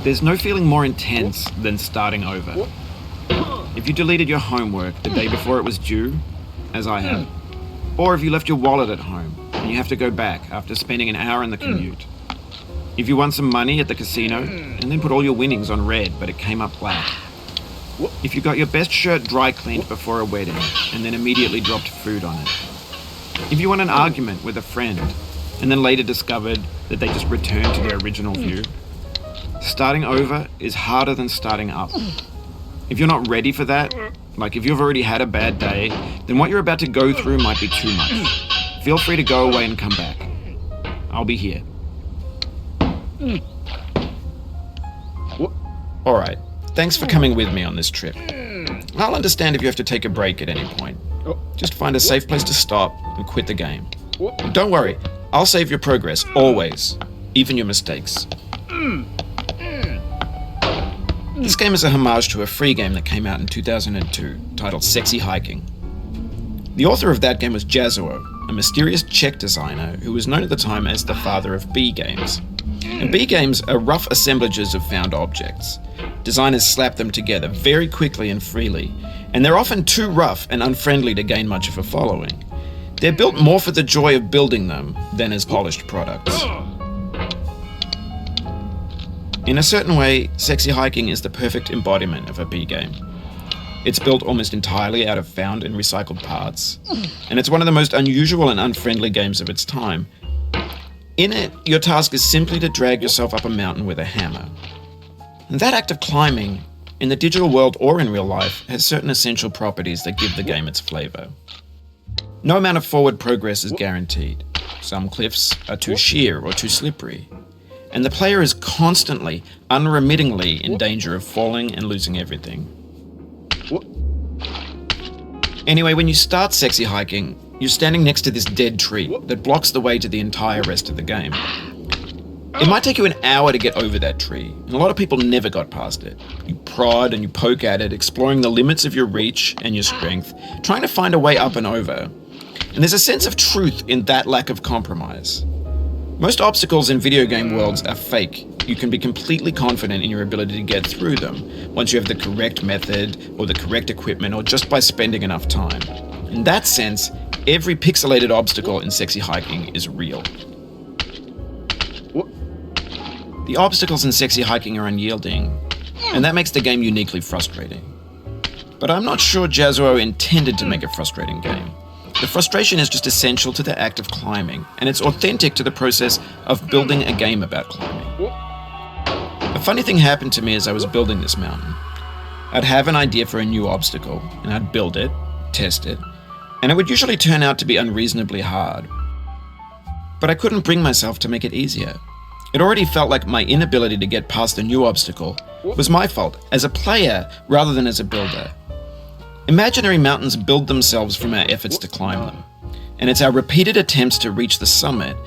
There's no feeling more intense than starting over. If you deleted your homework the day before it was due, as I have, or if you left your wallet at home and you have to go back after spending an hour in the commute. If you won some money at the casino and then put all your winnings on red but it came up black. If you got your best shirt dry cleaned before a wedding and then immediately dropped food on it. If you won an argument with a friend and then later discovered that they just returned to their original view. Starting over is harder than starting up. If you're not ready for that, like if you've already had a bad day, then what you're about to go through might be too much. Feel free to go away and come back. I'll be here. Alright, thanks for coming with me on this trip. I'll understand if you have to take a break at any point. Just find a safe place to stop and quit the game. Don't worry, I'll save your progress, always. Even your mistakes. This game is a homage to a free game that came out in 2002, titled Sexy Hiking. The author of that game was Jazzuo, a mysterious Czech designer who was known at the time as the father of B games. And B games are rough assemblages of found objects. Designers slap them together very quickly and freely, and they're often too rough and unfriendly to gain much of a following. They're built more for the joy of building them than as polished products. In a certain way, Sexy Hiking is the perfect embodiment of a B game. It's built almost entirely out of found and recycled parts, and it's one of the most unusual and unfriendly games of its time. In it, your task is simply to drag yourself up a mountain with a hammer. And that act of climbing, in the digital world or in real life, has certain essential properties that give the game its flavor. No amount of forward progress is guaranteed. Some cliffs are too sheer or too slippery. And the player is constantly, unremittingly in danger of falling and losing everything. Anyway, when you start Sexy Hiking, you're standing next to this dead tree that blocks the way to the entire rest of the game. It might take you an hour to get over that tree, and a lot of people never got past it. You prod and you poke at it, exploring the limits of your reach and your strength, trying to find a way up and over. And there's a sense of truth in that lack of compromise. Most obstacles in video game worlds are fake. You can be completely confident in your ability to get through them once you have the correct method or the correct equipment or just by spending enough time. In that sense, every pixelated obstacle in Sexy Hiking is real. The obstacles in Sexy Hiking are unyielding, and that makes the game uniquely frustrating. But I'm not sure Jazzuo intended to make a frustrating game. The frustration is just essential to the act of climbing, and it's authentic to the process of building a game about climbing. A funny thing happened to me as I was building this mountain. I'd have an idea for a new obstacle, and I'd build it, test it, and it would usually turn out to be unreasonably hard. But I couldn't bring myself to make it easier. It already felt like my inability to get past the new obstacle was my fault as a player rather than as a builder. Imaginary mountains build themselves from our efforts to climb them, and it's our repeated attempts to reach the summit